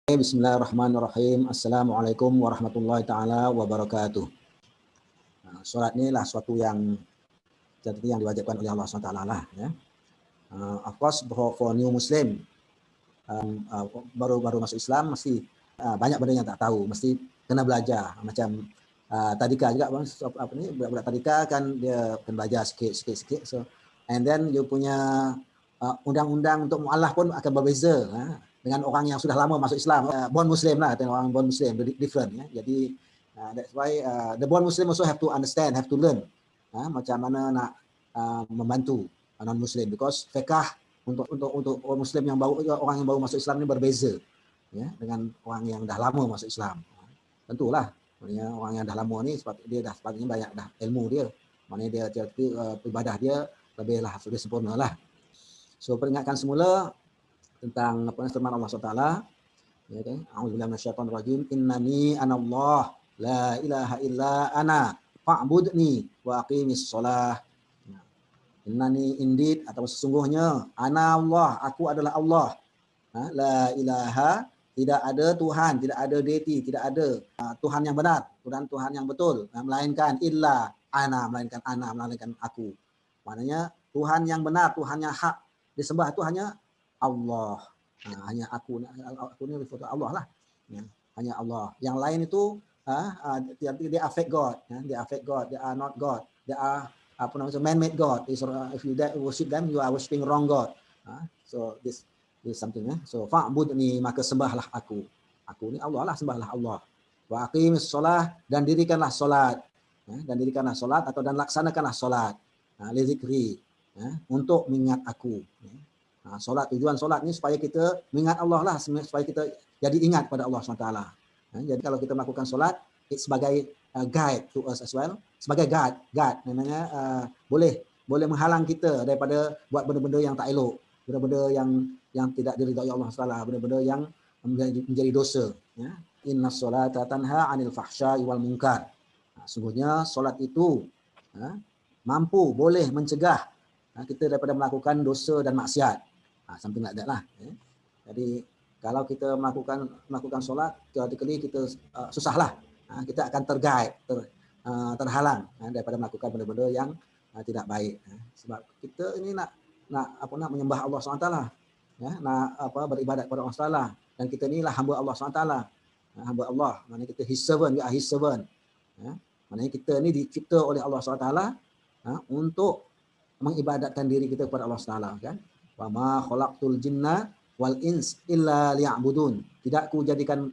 Bismillahirrahmanirrahim. Assalamualaikum warahmatullahi taala wabarakatuh. Solat ni lah suatu yang diwajibkan oleh Allah SWT lah. Ya. Of course for new Muslim, baru masuk Islam mesti banyak benda yang tak tahu, mesti kena belajar. Macam tadika juga, budak tadika kan dia kena belajar sikit. So and then you punya undang-undang untuk mualaf pun akan berbeza. Dengan orang yang sudah lama masuk Islam, born Muslim lah, orang born Muslim different. Ya. Jadi that's why the born Muslim also have to understand, have to learn macam mana nak membantu non Muslim, because fiqh untuk orang Muslim yang baru, orang yang baru masuk Islam ni berbeza ya dengan orang yang dah lama masuk Islam. Tentulah, maknanya orang yang dah lama ni dia dah sepatutnya banyak dah ilmu dia, maknanya dia ibadah dia lebihlah sudah sempurna lah. So peringatkan semula tentang firman Allah SWT, ya kan? A'udzubillahi minasyaitonir rajim. Innani anallah la ilaha illa ana fa'budni wa aqimis shalah. Innani indeed, atau sesungguhnya, ana Allah, aku adalah Allah. La ilaha, tidak ada Tuhan, tidak ada deity, tidak ada Tuhan yang benar, Tuhan yang betul, melainkan illa ana, melainkan aku. Maknanya Tuhan yang benar, Tuhan yang hak disembah itu hanya Allah. Hanya aku ni refer to Allah lah. Ya, hanya Allah. Yang lain itu they are fake God. They are fake God. They are not God. They are man-made God. If you worship them, you are worshiping wrong God. So this is something. So fa'budni, maka sembahlah aku. Aku ni Allah lah, sembahlah Allah. Wa aqimis shalah, dan dirikanlah solat. Dan dirikanlah solat dan laksanakanlah solat. Li zikri, untuk mengingat aku. Solat, tujuan solat ni supaya kita mengingat Allah lah, supaya kita jadi ingat pada Allah SWT. Jadi kalau kita melakukan solat, sebagai guide to us as well, sebagai guide namanya, boleh menghalang kita daripada buat benda-benda yang tak elok, benda-benda yang tidak diridhai Allah SWT, benda-benda yang menjadi dosa. Inna sholata tanha 'anil fahsya'i wal munkar. Sungguhnya solat itu boleh mencegah kita daripada melakukan dosa dan maksiat. Something like that lah. Jadi kalau kita melakukan solat, theoretically kita susahlah. Kita akan terhalang daripada melakukan benda-benda yang tidak baik. Sebab kita ini nak menyembah Allah SWT, nak beribadat kepada Allah SWT, dan kita inilah hamba Allah SWT. Hamba Allah, maknanya kita his servant, we are his servant. Maknanya kita ni dicipta oleh Allah SWT untuk mengibadatkan diri kita kepada Allah SWT, kan? Wa ma khalaqtul jinna wal ins illa liya'budun. Tidak ku jadikan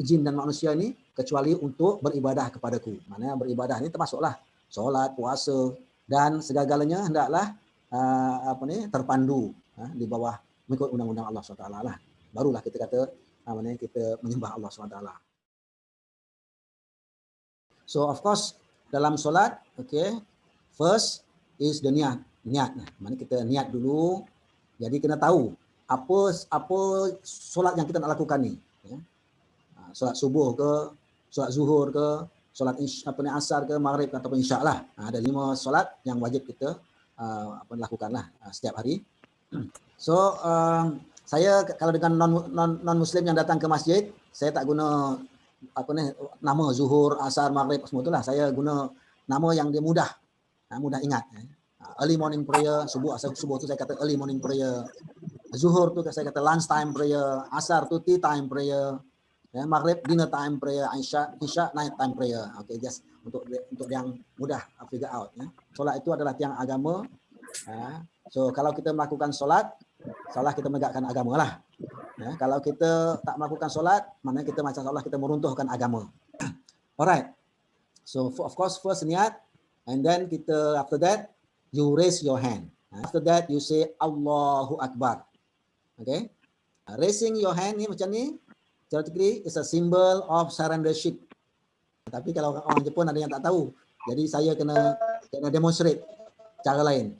jin dan manusia ini kecuali untuk beribadah kepadaku. Maknanya beribadah ini termasuklah solat, puasa, dan segala-galanya hendaklah terpandu di bawah mengikut undang-undang Allah SWT lah. Barulah kita kata kita menyembah Allah SWT. So of course dalam solat, okay, first is the niat. Maknanya kita niat dulu. Jadi kena tahu apa solat yang kita nak lakukan ni. Solat subuh ke, solat zuhur ke, solat asar ke, maghrib ke, ataupun isyak lah. Ada 5 solat yang wajib kita lakukanlah setiap hari. So saya kalau dengan non Muslim yang datang ke masjid, saya tak guna nama zuhur, asar, maghrib semua itulah. Saya guna nama yang dia mudah ingat. Early morning prayer, subuh tu saya kata early morning prayer. Zuhur tu saya kata lunch time prayer, asar tu tea time prayer, maghrib dinner time prayer, isyak night time prayer. Okay, just untuk yang mudah figure out. Solat itu adalah tiang agama. So kalau kita melakukan solat, salah kita menegakkan agama lah. Kalau kita tak melakukan solat, maknanya kita macam seolah kita meruntuhkan agama. Alright. So of course first niat, and then kita after that you raise your hand. After that you say Allahu Akbar. Okay. Raising your hand ni macam ni, theoretically is a symbol of surrendership. Tapi kalau orang Jepun ada yang tak tahu, jadi saya kena demonstrate cara lain.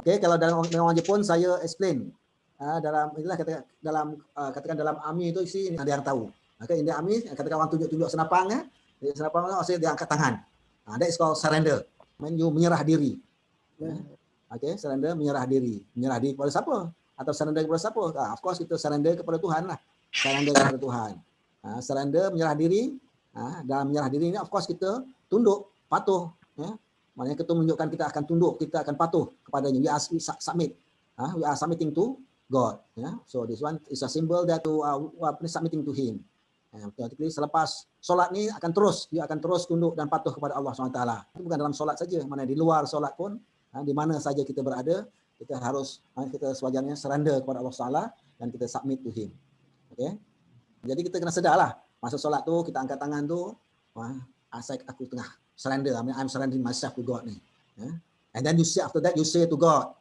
Okay, kalau dalam orang Jepun saya explain. Katakan dalam army itu ada yang tahu. Okay, in the army katakan orang tunjuk senapang, senapang dia angkat tangan. That is called surrender. You menyerah diri. Okay, surrender, menyerah diri kepada siapa? Atau surrender kepada siapa? Of course kita surrender kepada Tuhan lah. surrender kepada Tuhan. Surrender, menyerah diri. Dalam menyerah diri ini of course kita tunduk, patuh. Ya. Maknanya kita menunjukkan kita akan tunduk, kita akan patuh kepadanya. We submit. We are submitting to God. Ya. So this one is a symbol that we are submitting to Him. Selepas solat ni akan terus, dia akan terus tunduk dan patuh kepada Allah SWT. Itu bukan dalam solat saja, mana di luar solat pun, di mana saja kita berada, kita harus kita sewajarnya surrender kepada Allah SWT dan kita submit to Him. Okay? Jadi kita kena sedarlah masa solat tu kita angkat tangan tu, aku tengah surrender, I'm surrendering myself to God ni. And then you say after that you say to God,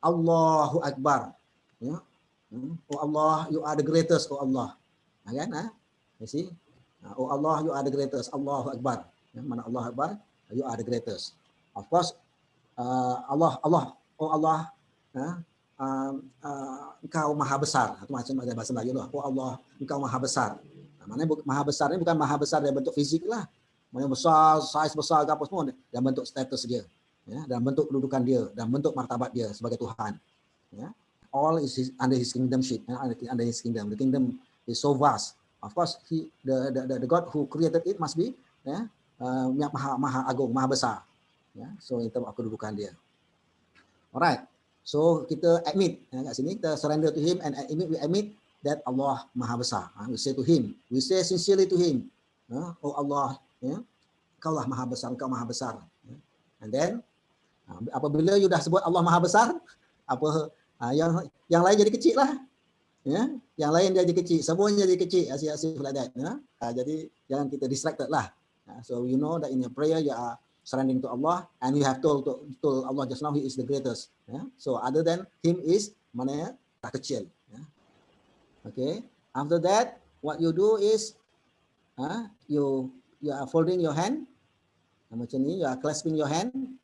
Allahu Akbar. Ya. Oh Allah, you are the greatest, oh Allah. Kan? You see? Oh Allah, you are the greatest. Allahu Akbar. Mana Allah Akbar? You are the greatest. Of course, Allah, oh Allah, engkau maha besar. Itu macam bahasa Melayu lah. Oh Allah, engkau maha besar. Maknanya maha besar ini bukan maha besar dalam bentuk fizik lah. Maknanya besar, size besar ke apa semua. Dalam bentuk status dia. Ya, dalam bentuk kedudukan dia. Dalam bentuk martabat dia sebagai Tuhan. Ya. All is under His kingdomship. Under His kingdom. The kingdom is so vast. Of course, the God who created it must be maha agung, maha besar. Yeah? So itu kedudukan dia. Alright. So kita admit kat sini kita surrender to Him and we admit that Allah maha besar. We say to Him, we say sincerely to Him, oh Allah, Engkau lah maha besar, Engkau maha besar. And then apabila you dah sebut Allah maha besar, yang lain jadi kecil lah. Ya, yang lain dia jadi kecil, semuanya jadi kecil, asyik-asyik like that. Ya. Jadi jangan kita distracted lah. So you know that in your prayer you are surrendering to Allah and you have told Allah just now He is the greatest. Ya. So other than Him is mana tak kecil. Ya. Okay. After that, what you do is you are folding your hand. Macam ni, you are clasping your hand.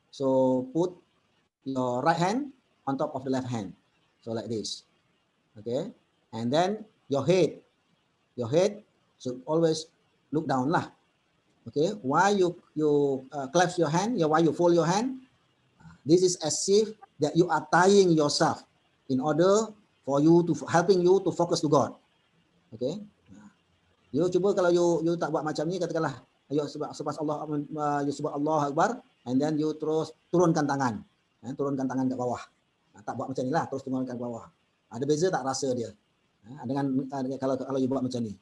So put your right hand on top of the left hand. So like this. Okay, and then your head should always look down lah. Okay, why you clasp your hand, why you fold your hand? This is as if that you are tying yourself in order for you to helping you to focus to God. Okay, you cuba kalau you tak buat macam ni, katakanlah ayo sebab Allah, you sebut Allah Akbar, and then you terus turunkan tangan, turunkan tangan ke bawah. Tak buat macam ni lah, terus turunkan ke bawah. Ada beza tak rasa dia dengan kalau you buat macam ni?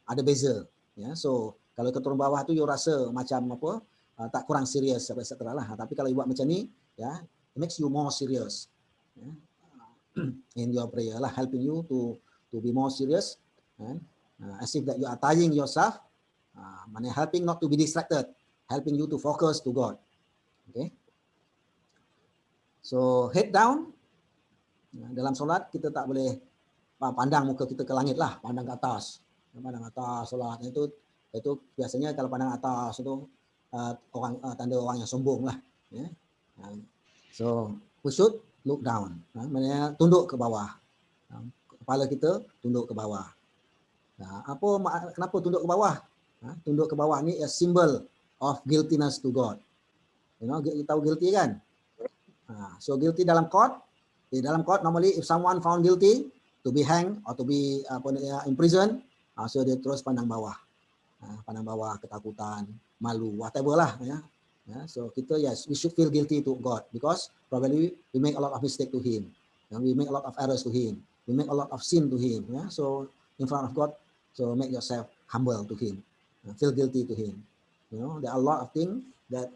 Ada beza. Ya, so kalau ke turun bawah tu you rasa macam apa? Tak kurang serius etc. lah. Tapi kalau you buat macam ni, ya, it makes you more serious. Ya, in your prayer lah, helping you to be more serious. As if that you are tying yourself, helping not to be distracted, helping you to focus to God. Okay. So head down. Dalam solat kita tak boleh pandang muka kita ke langit lah, pandang ke atas. Pandang atas solat itu biasanya kalau pandang atas itu tanda orang yang sombong lah. Ya. So we should look down. Maksudnya tunduk ke bawah. Kepala kita tunduk ke bawah. Kenapa tunduk ke bawah? Tunduk ke bawah ni a symbol of guiltiness to God. You know, you tahu guilty kan? So guilty dalam court. Di dalam court normally if someone found guilty to be hanged or to be imprisoned, so dia terus pandang bawah. Pandang bawah, ketakutan, malu, whatever lah. Ya. So kita, yes, we should feel guilty to God because probably we make a lot of mistake to Him. We make a lot of errors to Him. We make a lot of sin to Him. Ya. So in front of God, so make yourself humble to Him. Feel guilty to Him. You know, there are a lot of things that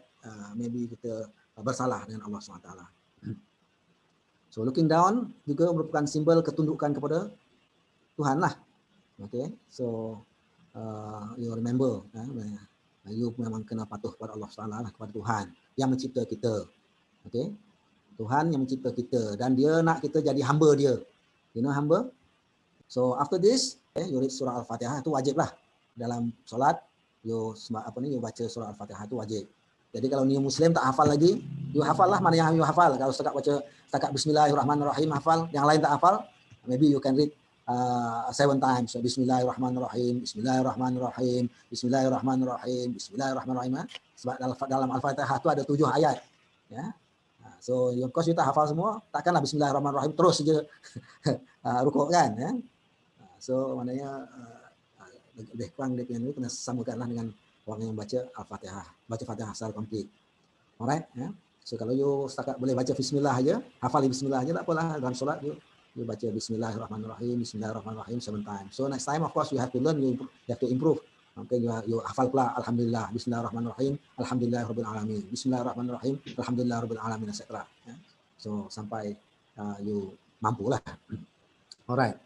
maybe kita bersalah dengan Allah SWT. So looking down juga merupakan simbol ketundukan kepada Tuhan lah. Okay, so you remember, you memang kena patuh kepada Allah SWT lah, kepada Tuhan yang mencipta kita. Okay, Tuhan yang mencipta kita dan Dia nak kita jadi hamba Dia. You know hamba. So after this, you read surah Al-Fatihah, itu wajib lah dalam solat. You baca surah Al-Fatihah, itu wajib. Jadi kalau ni Muslim tak hafal lagi, you hafal lah mana yang you hafal. Kalau setakat Bismillahirrahmanirrahim hafal, yang lain tak hafal, maybe you can read 7 times. So, Bismillahirrahmanirrahim, Bismillahirrahmanirrahim, Bismillahirrahmanirrahim, Bismillahirrahmanirrahim. Sebab dalam Al-Fatihah itu ada 7 ayat. Ya. So of course you tak hafal semua, takkanlah bismillahirrahmanirrahim terus saja rukuk kan ya. So maknanya lebih kurang dia punya ini kena samakanlah dengan orang yang baca Al-Fatihah, baca Fatihah secara komplit. Alright ya. So kalau you setakat boleh baca bismillah aja, hafal bismillah aja tak apalah dalam solat you baca bismillahirrahmanirrahim, bismillahirrahmanirrahim seven times. So next time of course you have to learn, you have to improve. Okay, you hafal pula alhamdulillah, bismillahirrahmanirrahim, alhamdulillahirabbil alamin, bismillahirrahmanirrahim, alhamdulillahirabbil alamin etc. Ya. So sampai you mampulah. Alright.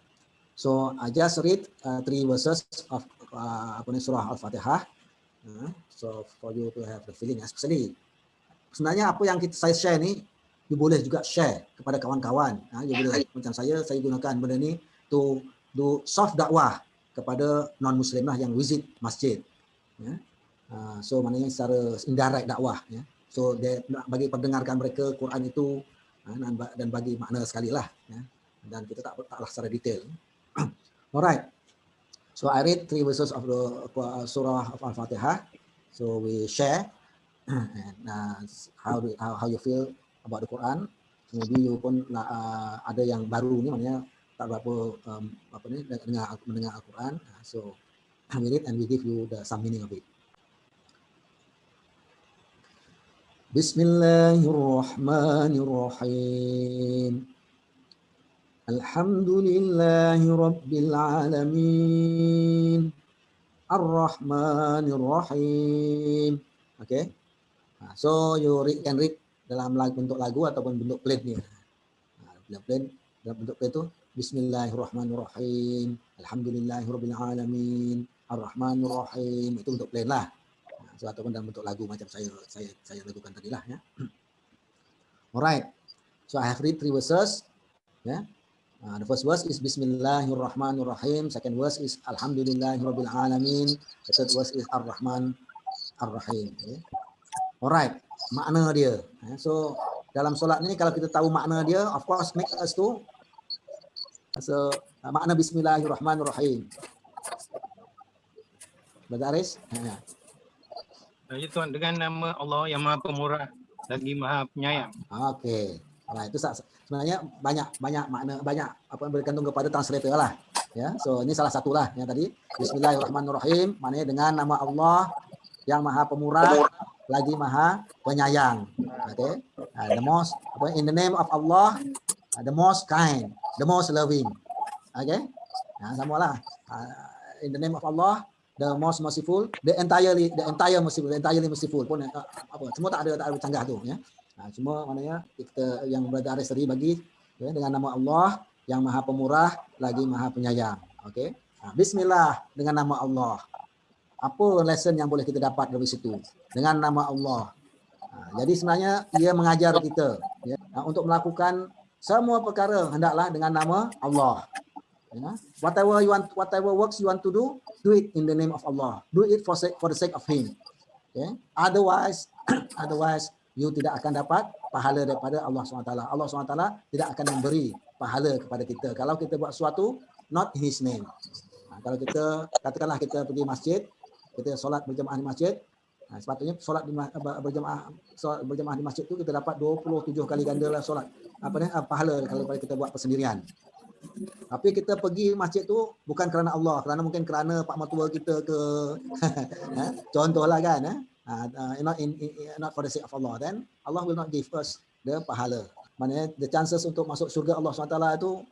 So I just read 3 verses of surah Al-Fatihah. So for you to have the feeling, especially sebenarnya apa yang saya share ni, you boleh juga share kepada kawan-kawan. You boleh macam saya gunakan benda ni to do soft dakwah kepada non-Muslim lah yang visit masjid. So maknanya secara indirect dakwah. So bagi perdengarkan mereka Quran itu dan bagi makna sekali lah. Dan kita taklah secara detail. Alright. So I read 3 verses of the surah of Al-Fatihah. So we share and how you feel about the Quran. Maybe you pun ada yang baru ni, maknanya tak berapa mendengar Al-Quran. So we read and we give you some meaning of it. Bismillahirrahmanirrahim. Alhamdulillahi Rabbil Alamin, Ar-Rahmanir-Rahim. Okay. So you can read dalam bentuk lagu ataupun bentuk plain ni. Plain, dalam bentuk plain tu Bismillahirrahmanirrahim, Alhamdulillahi Rabbil Alamin, Ar-Rahmanir-Rahim. Itu bentuk plain lah. So ataupun dalam bentuk lagu macam saya lakukan tadi lah ya. Alright. So I have read 3 verses. Yeah. The first verse is Bismillahirrahmanirrahim. Second verse is Alhamdulillahirabbil alamin. The third verse is Ar-Rahman Ar-Rahim. Okay. Alright, makna dia. So dalam solat ni kalau kita tahu makna dia, of course make us to makna Bismillahirrahmanirrahim. Bergaris? Ya Tuhan, dengan nama Allah yang Maha Pemurah lagi Maha Penyayang. Okey. Alright, itu sebenarnya banyak makna, banyak apa yang bergantung kepada translator lah. Ya, so ini salah satu lah yang tadi Bismillahirrahmanirrahim, maknanya dengan nama Allah yang Maha Pemurah lagi Maha Penyayang. Okay, in the name of Allah, the most kind, the most loving. Okay, samalah. In the name of Allah, the most merciful, the entirely merciful pun semua tak ada bercanggah tu ya. Cuma maknanya kita yang bergaris tadi bagi ya, dengan nama Allah yang Maha Pemurah lagi Maha Penyayang. Okey. Bismillah dengan nama Allah. Apa lesson yang boleh kita dapat dari situ? Dengan nama Allah. Jadi sebenarnya ia mengajar kita ya, untuk melakukan semua perkara hendaklah dengan nama Allah. Ya. Whatever works you want to do it in the name of Allah. Do it for the sake of Him. Okay. Otherwise you tidak akan dapat pahala daripada Allah SWT. Allah SWT tidak akan memberi pahala kepada kita kalau kita buat sesuatu not in His name. Kalau kita katakanlah kita pergi masjid, kita solat berjemaah di masjid, sepatutnya solat berjemaah di masjid tu kita dapat 27 kali ganda lah solat pahala kalau kita buat persendirian. Tapi kita pergi masjid tu bukan kerana Allah, mungkin kerana pak mertua kita ke contohlah kan not for the sake of Allah, then Allah will not give us the pahala. Maknanya the chances untuk masuk syurga Allah SWT itu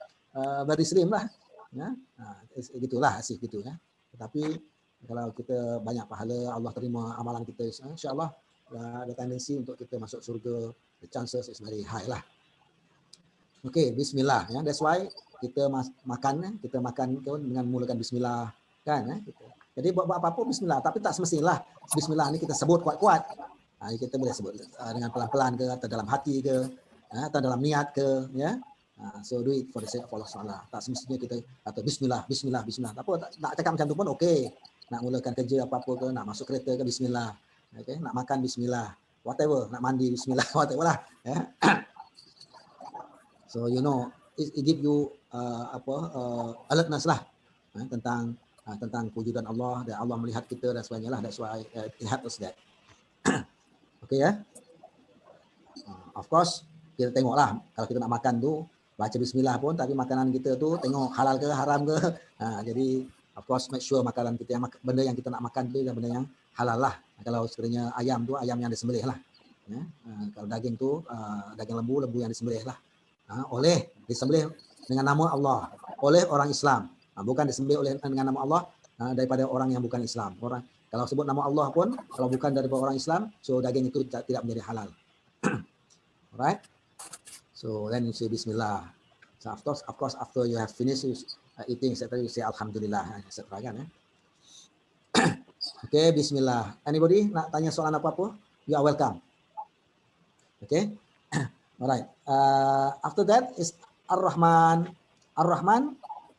very slim lah. Ya. Gitulah asih gitu ya. Tetapi kalau kita banyak pahala, Allah terima amalan kita, insya-Allah ada tendensi untuk kita masuk syurga. The chances is very high lah. Okay, bismillah ya. That's why kita makan dengan mulakan bismillah kan gitu. Jadi buat apa-apa bismillah, tapi tak semestilah bismillah ni kita sebut kuat-kuat. Kita boleh sebut dengan pelan-pelan ke, atau dalam hati ke, atau dalam niat ke ya. So do it for the sake of Allah SWT. Tak semestinya kita kata bismillah. Tak apa, nak cakap macam tu pun okey. Nak mulakan kerja apa-apa ke, nak masuk kereta ke bismillah. Okay? Nak makan bismillah. Whatever, nak mandi bismillah, whatever lah. Ya. So you know, it give you alertness lah tentang kewujudan Allah, dan Allah melihat kita dan sebagainya lah. That's why it helps us that. Okay ya. Of course kita tengoklah kalau kita nak makan tu baca bismillah pun, tapi makanan kita tu tengok halal ke haram ke. Jadi of course make sure makanan kita, benda yang kita nak makan tu benda yang halal lah. Kalau sekiranya ayam tu ayam yang disembelih lah. Ya. Kalau daging tu daging lembu yang disembelih lah. Oleh disembelih dengan nama Allah oleh orang Islam, bukan disembelih oleh dengan nama Allah daripada orang yang bukan Islam. Orang kalau sebut nama Allah pun kalau bukan daripada orang Islam, so daging itu tidak menjadi halal. Alright. So then you say Bismillah. So of course after you have finished eating, you say Alhamdulillah, etc. Kan? Okay, Bismillah. Anybody nak tanya soalan apa-apa? You are welcome. Okay. Alright. After that is Ar-Rahman. Ar-Rahman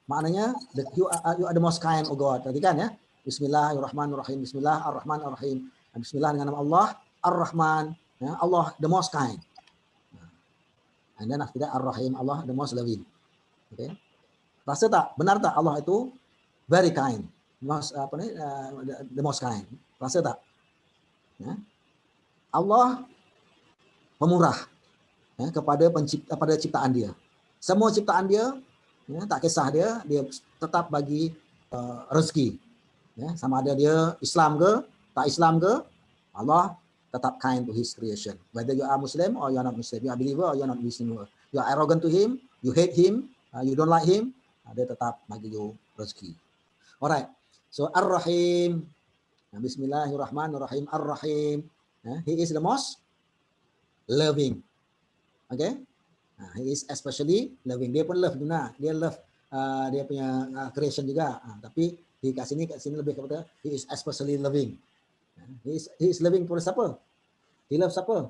maknanya you are the most kind, oh God. Tadi kan ya. Bismillahirrahmanirrahim. Bismillah ar-Rahman-ar-Rahim. Bismillah dengan nama Allah. Ar-Rahman. Ya, Allah the most kind. And then after that Ar-Rahim, Allah the most loving. Okay. Rasa tak? Benar tak Allah itu very kind? Most, the most kind. Rasa tak? Ya. Allah pemurah kepada ciptaan dia. Semua ciptaan dia, ya, tak kisah dia tetap bagi rezeki. Ya, sama ada dia Islam ke, tak Islam ke, Allah tetap kind to his creation. Whether you are Muslim or you are not Muslim, you are believer or you are not believer. You are arrogant to him, you hate him, you don't like him, dia tetap bagi you rezeki. Alright. So Ar-Rahim. Bismillahirrahmanirrahim. Ar-Rahim. He is the most loving. Okay? He is especially loving. Dia pun love benar. Dia love dia punya creation juga. Tapi kat sini lebih kepada he is especially loving. He is loving for siapa? He loves siapa?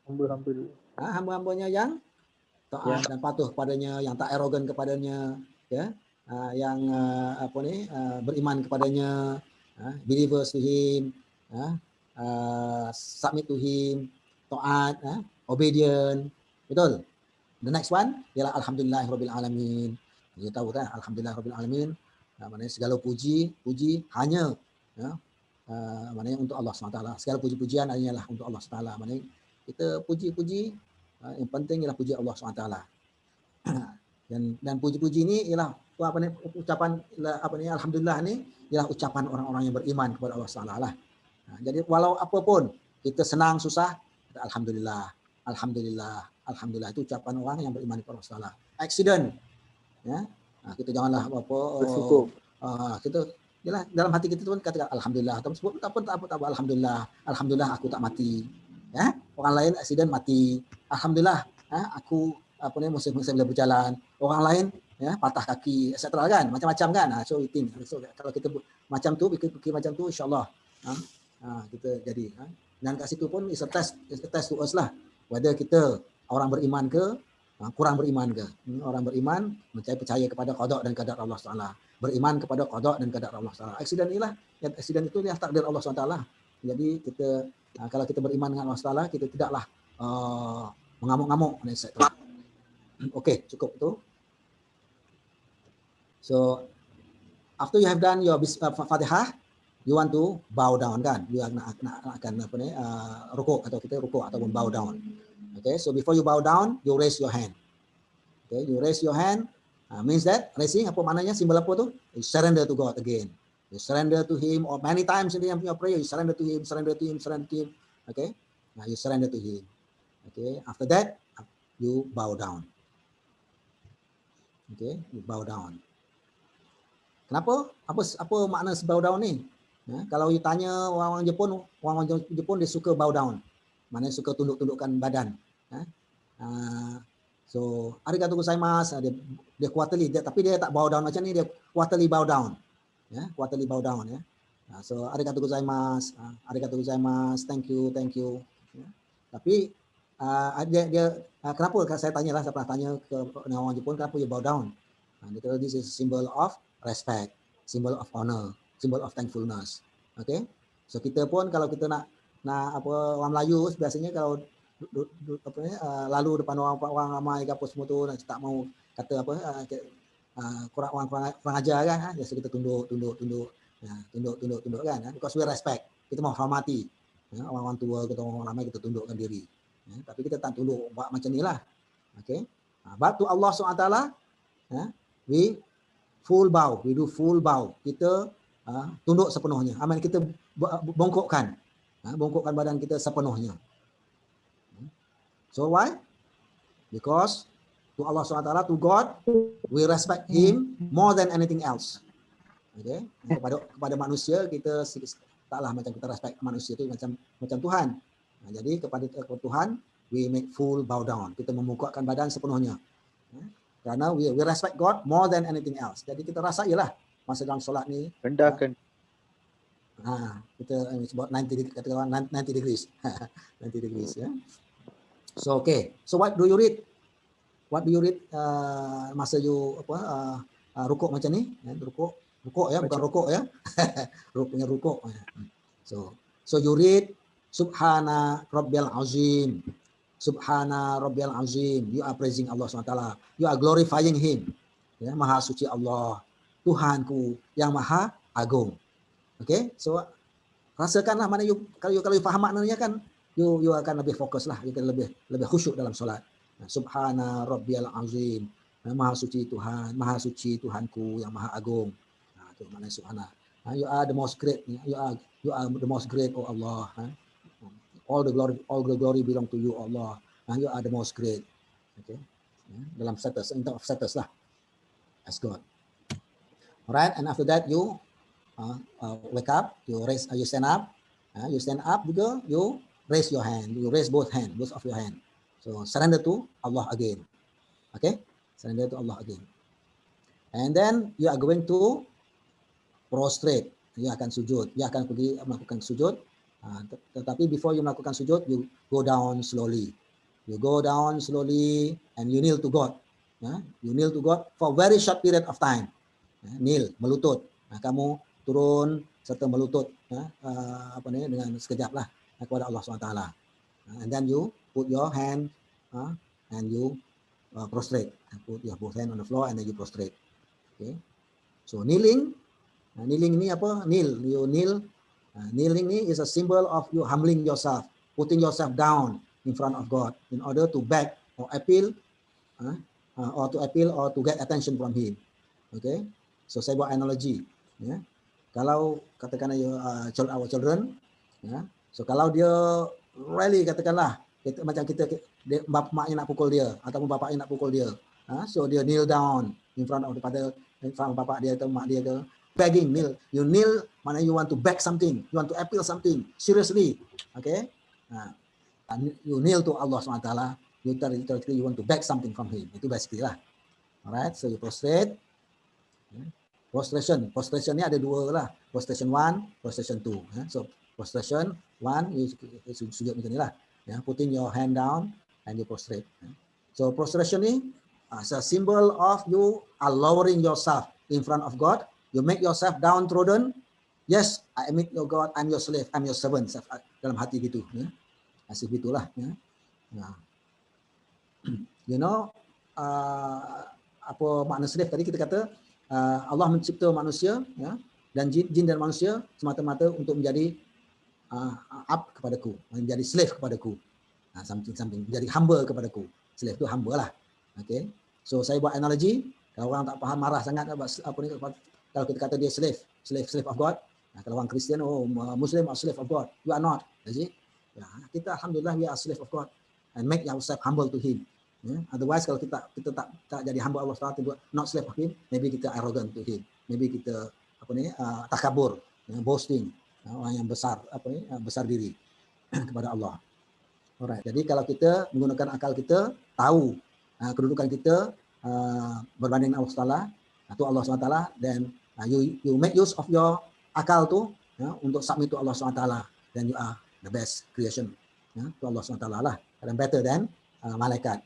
Hamba-hamba. Hamba-hambanya yang taat dan patuh kepadanya, yang tak arrogant kepadanya, ya. Yang beriman kepadanya, believers to him, submit to him, taat, obedient. Betul. The next one ialah alhamdulillahirabbil alamin. Kita tahu kan alhamdulillahirabbil alamin, maknanya segala puji hanya maknanya untuk Allah SWT. Segala puji-pujian hanyalah untuk Allah SWT. Maknanya kita puji-puji, yang penting ialah puji Allah SWT. Dan puji-puji ini ialah ucapan alhamdulillah ni ialah ucapan orang-orang yang beriman kepada Allah SWT lah. Jadi walau apapun kita senang susah, alhamdulillah, alhamdulillah, alhamdulillah, itu ucapan orang yang beriman kepada Allah SWT. Accident, ya, kita janganlah bersyukur. Kita yalah, dalam hati kita tu katakan alhamdulillah, atau sebut tak apa, alhamdulillah aku tak mati. Ya, orang lain accident mati. Alhamdulillah, aku masih boleh berjalan. Orang lain ya patah kaki, etc. kan, macam-macam kan. So kalau kita macam tu, fikir macam tu, insya-Allah kita jadi. Dan kat situ pun is a test to us lah, whether kita orang beriman ke kurang beriman ke. Orang beriman percaya kepada qada dan qadar Allah Taala. Beriman kepada qada dan qadar Allah Taala. Aksiden itu adalah takdir Allah Taala. Jadi kita kalau kita beriman dengan Allah Taala, kita tidaklah mengamuk-ngamuk. Okey, cukup tu. So after you have done your Fatihah, you want to bow down kan? You akan rukuk atau kita rukuk ataupun bow down. Okay, so before you bow down, you raise your hand. Okay, you raise your hand means that raising apa maknanya, simbol apa tu? You surrender to God again. You surrender to Him, or many times in your prayer you surrender to Him, surrender to Him, surrender to Him. Okay, now you surrender to Him. Okay, after that you bow down. Okay, you bow down. Kenapa? Apa makna bow down ni? Ya, kalau you tanya orang Jepun dia suka bow down. Maknanya suka tunduk-tundukkan badan. So arigatou gozaimasu, dia quarterly, tapi dia tak bow down macam ni, dia quarterly bow down. Ya, quarterly bow down ya. So arigatou gozaimasu, thank you. Ya. Tapi dia kenapa saya tanyalah, saya pernah tanya ke orang Jepun, kenapa you bow down? Because this is symbol of respect, symbol of honor, symbol of thankfulness. Okay? So kita pun kalau kita nak orang Melayu biasanya kalau lalu depan orang ramai ke apa semua tu, tak mau kata kurang ajar kan, biasa kita tunduk kan, because we respect, kita mau hormati orang tua, kita orang ramai kita tundukkan diri. Ya, tapi kita tak tolong buat macam ni lah. Okay. But to Allah SWT, we full bow, we do full bow. Kita tunduk sepenuhnya. Amin, kita bongkokkan. Bongkokkan badan kita sepenuhnya. So why? Because to Allah SWT, to God, we respect Him more than anything else. Okay. Kepada manusia kita taklah macam kita respect manusia itu macam Tuhan. Jadi kepada Tuhan, we make full bow down. Kita membongkokkan badan sepenuhnya. Karena we respect God more than anything else. Jadi kita rasa ialah masa dalam solat ni Rendahkan. Kita sebut 90 degrees. 90 degrees ya. So okay. So what do you read? What do you read masa you rukuk macam ni? Rukuk ya, bukan rukuk ya. Punya rukuk. So you read Subhana Rabbiyal Azim. Subhana Rabbiyal Azim. You are praising Allah SWT. You are glorifying Him. Ya, Maha suci Allah. Tuhanku yang Maha Agung. Okay, so rasakanlah mana kalau you faham maknanya kan, you akan lebih fokus lah, you akan lebih khusyuk dalam solat. Subhana Rabbiyal Azim. Maha suci Tuhan, Maha suci Tuhanku yang Maha Agung. Itu maknanya Subhana. You are the most great. You are the most great, oh Allah. All the glory belong to you, Allah. You are the most great. Okay. Dalam status, in terms of status lah, as God. Alright, and after that you wake up, you stand up. You stand up juga, you raise your hand. You raise both of your hand. So surrender to Allah again. Okay, surrender to Allah again. And then you are going to prostrate. You akan sujud. You akan pergi melakukan sujud. Tetapi before you melakukan sujud, you go down slowly. You go down slowly and you kneel to God. You kneel to God for a very short period of time. Kneel, melutut. Kamu turun serta melutut dengan sekejap lah kepada Allah SWT. And then you put your hand and you prostrate. Put your both hand on the floor and then you prostrate. Okay. So kneeling ni apa? You kneel. Kneeling ni is a symbol of you humbling yourself, putting yourself down in front of God in order to beg or appeal or to get attention from Him. Okay. So saya buat analogi. Ya. Kalau katakanlah our children, ya. So kalau dia really katakanlah macam maknya nak pukul dia ataupun bapaknya nak pukul dia, so dia kneel down in front of bapak dia atau mak dia ke, begging, kneel. You kneel, mana you want to beg something, you want to appeal something seriously, okay? You kneel to Allah SWT. You want to beg something from Him. Itu basically lah. Alright, so you prostrate. Prostration ni ada dua lah. Prostration 1, prostration 2. So prostration 1, you sujud macam ni lah. Putting your hand down and you prostrate. So prostration ni is a symbol of you are lowering yourself in front of God. You make yourself downtrodden. Yes, I admit your God, I'm your slave, I'm your servant. Dalam hati gitu. Asif gitulah. You know, apa makna slave tadi kita kata, Allah mencipta manusia, ya, dan jin dan manusia semata-mata untuk menjadi up kepadaku, menjadi slave kepadaku, something, menjadi hamba kepadaku. Slave itu hamba lah. Okay. So saya buat analogi, kalau orang tak faham marah sangat apa ni, kalau kita kata dia slave of God. Kalau orang Kristian, Muslim are slave of God. You are not. Jadi, ya, kita alhamdulillah we are slave of God and make ourselves humble to Him. Otherwise kalau kita tak jadi hamba Allah SWT, not slave of Him, maybe kita arrogant to Him, maybe kita takabur, boasting, orang yang besar besar diri kepada Allah. Alright. Jadi kalau kita menggunakan akal kita, tahu kedudukan kita berbanding Allah SWT, atau Allah SWT, then you make use of your akal tu untuk submit to Allah SWT, then you are the best creation to Allah SWT lah, and better than malaikat.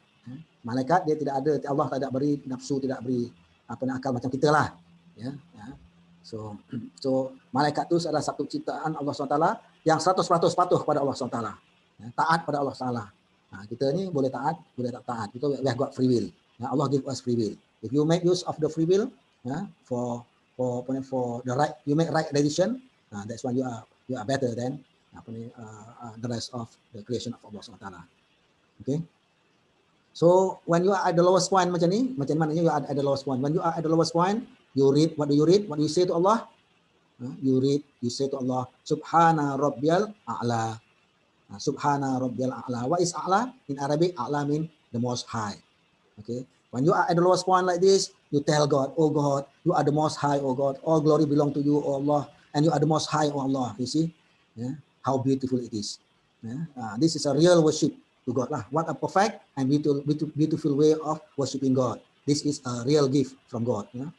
Malaikat dia tidak ada, Allah tidak beri nafsu, tidak beri akal macam kita lah. So malaikat tu adalah satu ciptaan Allah SWT yang 100% patuh kepada Allah SWT. Taat pada Allah SWT. Kita ni boleh taat, boleh tak taat. Kita we have got free will. Allah give us free will. If you make use of the free will for the right, you make right decision, that's why you are better than the rest of the creation of Allah SWT. Okay. So when you are at the lowest point macam ni, macam mana you are at the lowest point? When you are at the lowest point, you read, what do you read? What do you say to Allah? You read, you say to Allah, Subhana Rabbiyal A'la. Subhana Rabbiyal A'la. What is A'la? In Arabic, A'la means the most high. Okay. When you are at the lowest point like this, you tell God, oh God, you are the most high, oh God. All glory belong to you, oh Allah. And you are the most high, oh Allah. You see? Yeah? How beautiful it is. Yeah? This is a real worship to God lah. What a perfect and beautiful way of worshiping God. This is a real gift from God. Ya.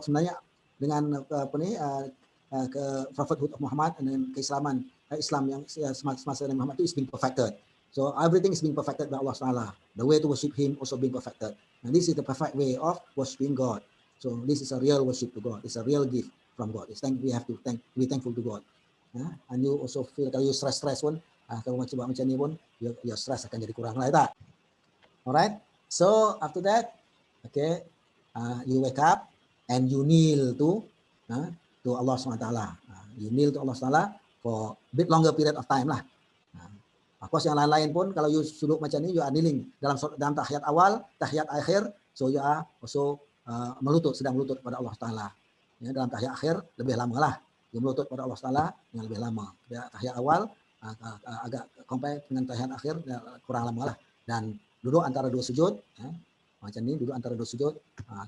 Sebenarnya dengan apa ni ke prophethood of Muhammad dan keislaman Islam yang semasa Nabi Muhammad itu is being perfected. So everything is being perfected by Allah Taala. The way to worship Him also being perfected. And this is the perfect way of worshiping God. So this is a real worship to God. It's a real gift from God. We have to be thankful to God. And you also feel kalau you stress pun, kalau macam ni pun, your stress akan jadi kurang lah, tak? Alright. So after that, okay, you wake up and you kneel to Allah SWT. You kneel to Allah SWT for a bit longer period of time lah. Of course yang lain-lain pun kalau you suduk macam ni, you are kneeling dalam tahiyat awal, tahiyat akhir, so you are also sedang melutut pada Allah Taala. Ya, dalam tahiyat akhir lebih lama lah, you melutut pada Allah Taala yang lebih lama. Tahiyat awal agak compare dengan tahiyat akhir kurang lama lah, dan duduk antara dua sujud, macam ni duduk antara dua sujud.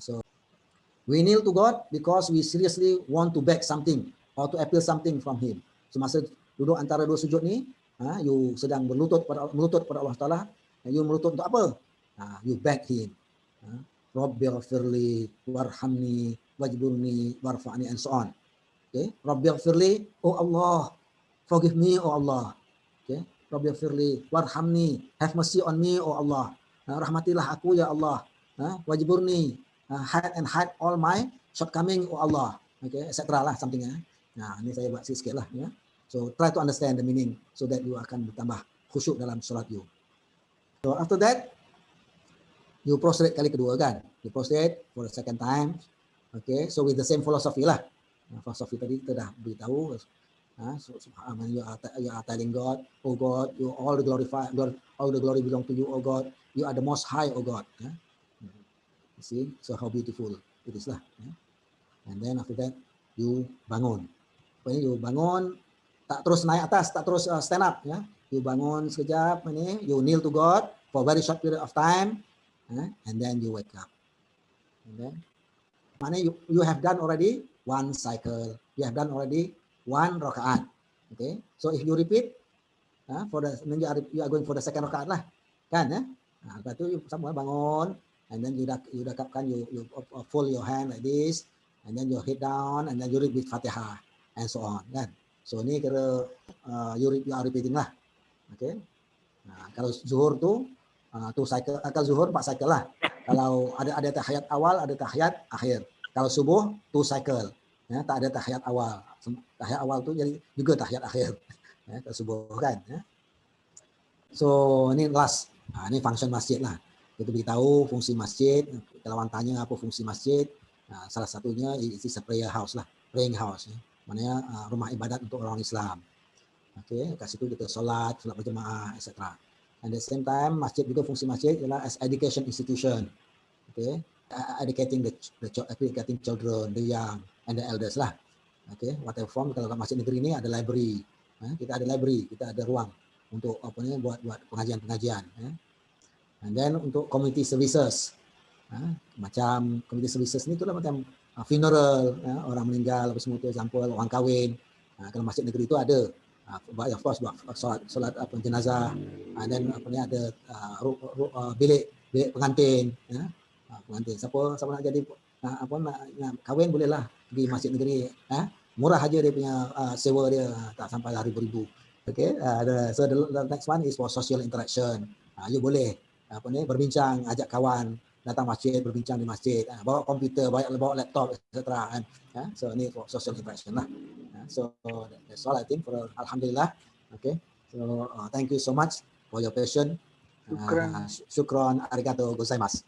So we kneel to God because we seriously want to beg something or to appeal something from Him. Semasa duduk antara dua sujud ni, you sedang melutut pada Allah Taala. You melutut untuk apa? You beg Him. Rabbighfirli warhamni wajburni warfa'ni and so on. Okay? Rabbighfirli, oh Allah, forgive me, oh Allah. Okay? Rabbighfirli warhamni, have mercy on me, oh Allah. Rahmatilah aku ya Allah. Wajburni, hide all my shortcoming, oh Allah. Okay, etc. lah something ya. Nah, ini saya buat sikit lah ya. So try to understand the meaning so that you akan bertambah khusyuk dalam solat you. So after that, you prostrate kali kedua kan? You prostrate for the second time. Okay, so with the same philosophy lah. Philosophy tadi kita dah beritahu. So you are telling God, oh God, you all the glory belong to you, oh God. You are the most high, oh God. Yeah? You see, so how beautiful it is lah. Yeah? And then after that, you bangun. You bangun. Tak terus naik atas, tak terus stand up. Ya. You bangun sekejap, you kneel to God for a very short period of time, and then you wake up. And then, you have done already one cycle. You have done already one rakaat. Okay. So if you repeat, you are going for the second rakaat lah, kan? Ya. Lepas tu you sama bangun, and then you dakapkan, you fold your hand like this, and then you head down, and then you read with Fatihah, and so on, kan? So ni kira you are repeating lah. Okay. Kalau zuhur tu cycle, kalau zuhur 4 cycle lah. Kalau ada tahiyat awal, ada tahiyat akhir. Kalau subuh 2 cycle. Ya, tak ada tahiyat awal. Tahiyat awal tu jadi juga tahiyat akhir. Ya, kalau subuh kan. Ya. So ini last. Ini function masjid lah. Kita beritahu fungsi masjid. Kalau orang tanya apa fungsi masjid, salah satunya is a prayer house lah, praying house. Ya. Maknanya rumah ibadat untuk orang Islam. Okay, kat situ kita solat berjemaah, etc. And at the same time, masjid juga fungsi masjid ialah as education institution. Okay, educating educating children, the young, and the elders lah. Okay, whatever form. Kalau kat masjid negeri ni ada library. Kita ada library, kita ada ruang untuk apa ni buat pengajian. And then untuk community services. Macam community services ni itulah macam funeral, orang meninggal, apa semua tu, example orang kahwin. Kalau masjid negeri itu ada, of course buat solat jenazah, dan apa ni ada bilik pengantin, pengantin. Siapa nak jadi nak kahwin bolehlah pergi masjid negeri, murah aja dia punya sewa dia, tak sampai ribu-ribu. Okay, so the next one is for social interaction. You boleh apa ni berbincang, ajak kawan datang masjid, berbincang di masjid, bawa komputer, bawa laptop, etc. So ini for social interaction lah. So that's all I think for Alhamdulillah. Okay. So thank you so much for your patience. Shukran, arigatou gozaimasu.